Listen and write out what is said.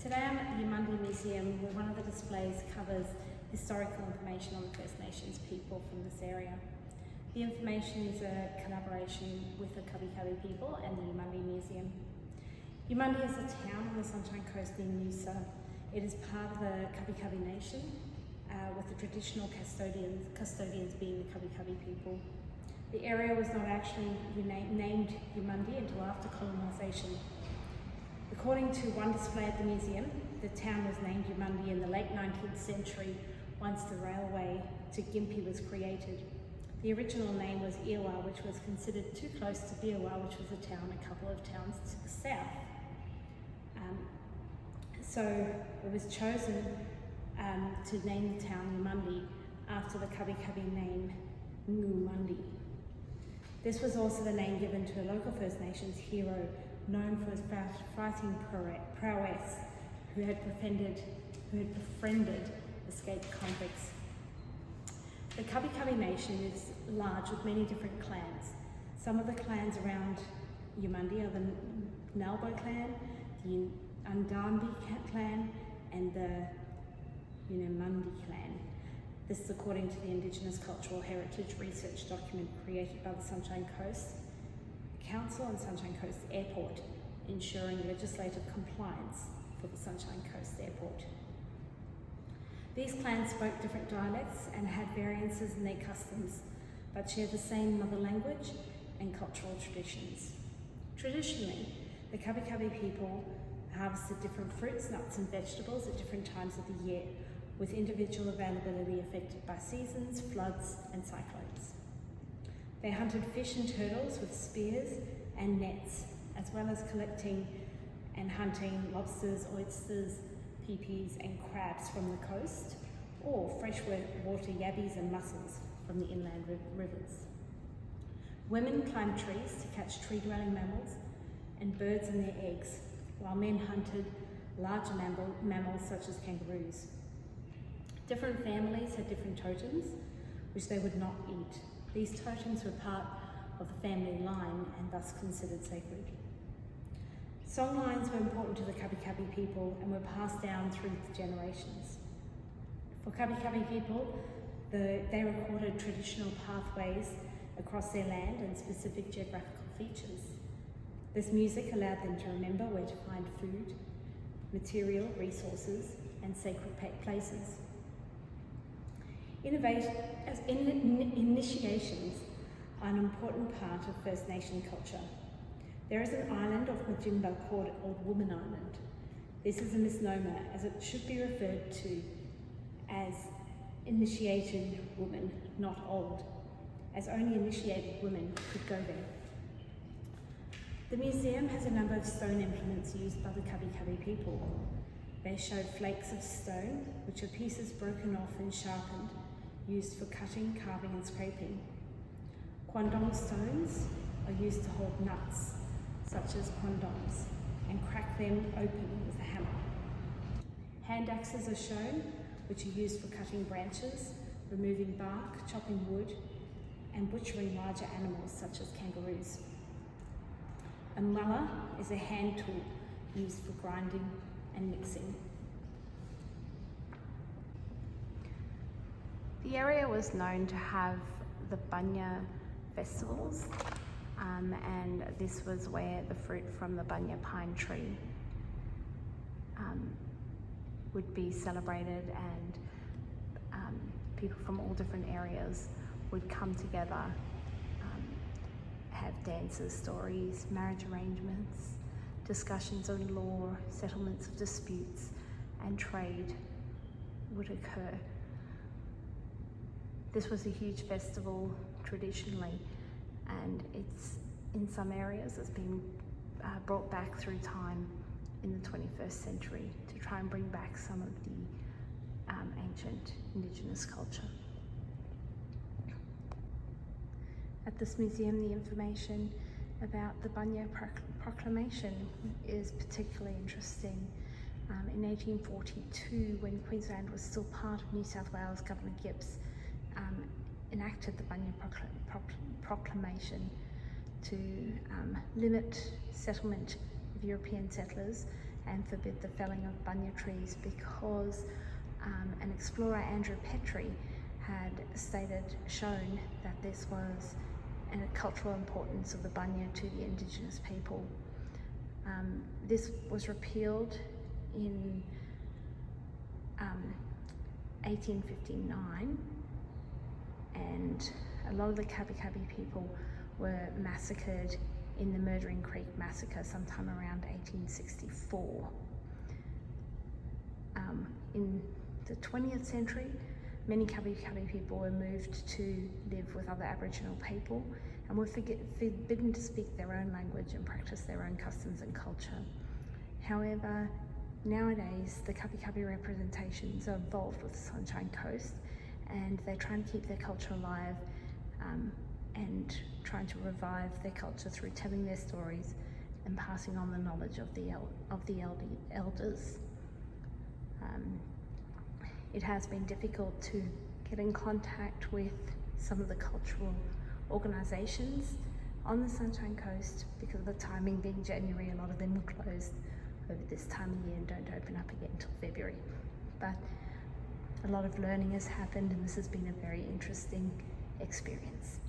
Today I'm at the Eumundi Museum, where one of the displays covers historical information on the First Nations people from this area. The information is a collaboration with the Kabi people and the Eumundi Museum. Eumundi is a town on the Sunshine Coast near Noosa. It is part of the Kabi Nation, with the traditional custodians being the Kabi people. The area was not actually named Eumundi until after colonisation. According to one display at the museum, the town was named Eumundi in the late 19th century once the railway to Gympie was created. The original name was Ewa, which was considered too close to Biawa, which was a town a couple of towns to the south. So it was chosen to name the town Eumundi after the Kabi name Eumundi. This was also the name given to a local First Nations hero known for his fighting prowess, who had befriended escaped convicts. The Kabi Nation is large with many different clans. Some of the clans around Eumundi are the Nalbo clan, the Undambi clan, and the Eumundi clan. This is according to the Indigenous Cultural Heritage Research document created by the Sunshine Coast Council and Sunshine Coast Airport, ensuring legislative compliance for the Sunshine Coast Airport. These clans spoke different dialects and had variances in their customs, but shared the same mother language and cultural traditions. Traditionally, the Kabi people harvested different fruits, nuts and vegetables at different times of the year, with individual availability affected by seasons, floods and cyclones. They hunted fish and turtles with spears and nets, as well as collecting and hunting lobsters, oysters, peepees and crabs from the coast, or freshwater yabbies and mussels from the inland rivers. Women climbed trees to catch tree-dwelling mammals and birds and their eggs, while men hunted larger mammals such as kangaroos. Different families had different totems, which they would not eat. These totems were part of the family line and thus considered sacred. Songlines were important to the Kabi people and were passed down through the generations. For Kabi people, they recorded traditional pathways across their land and specific geographical features. This music allowed them to remember where to find food, material, resources, and sacred places. Initiations are an important part of First Nation culture. There is an island off Majimba called Old Woman Island. This is a misnomer, as it should be referred to as initiated woman, not old, as only initiated women could go there. The museum has a number of stone implements used by the Kabi people. They show flakes of stone, which are pieces broken off and sharpened, used for cutting, carving and scraping. Quandong stones are used to hold nuts, such as quandongs, and crack them open with a hammer. Hand axes are shown, which are used for cutting branches, removing bark, chopping wood, and butchering larger animals such as kangaroos. A mullah is a hand tool used for grinding and mixing. The area was known to have the Bunya festivals, and this was where the fruit from the Bunya pine tree would be celebrated, and people from all different areas would come together, have dances, stories, marriage arrangements, discussions on law, settlements of disputes, and trade would occur. This was a huge festival traditionally, and it's in some areas it's been brought back through time in the 21st century to try and bring back some of the ancient Indigenous culture. At this museum, the information about the Bunya Proclamation is particularly interesting. In 1842, when Queensland was still part of New South Wales, Governor Gibbs enacted the Bunya Proclamation to limit settlement of European settlers and forbid the felling of bunya trees because an explorer, Andrew Petrie, had shown that this was a cultural importance of the bunya to the Indigenous people. This was repealed in 1859, and a lot of the Kabi people were massacred in the Murdering Creek Massacre sometime around 1864. In the 20th century, many Kabi people were moved to live with other Aboriginal people and were forbidden to speak their own language and practice their own customs and culture. However, nowadays the Kabi representations are involved with the Sunshine Coast, and they're trying to keep their culture alive and trying to revive their culture through telling their stories and passing on the knowledge of the elders. It has been difficult to get in contact with some of the cultural organisations on the Sunshine Coast because of the timing being January. A lot of them were closed over this time of year and don't open up again until February. But a lot of learning has happened, and this has been a very interesting experience.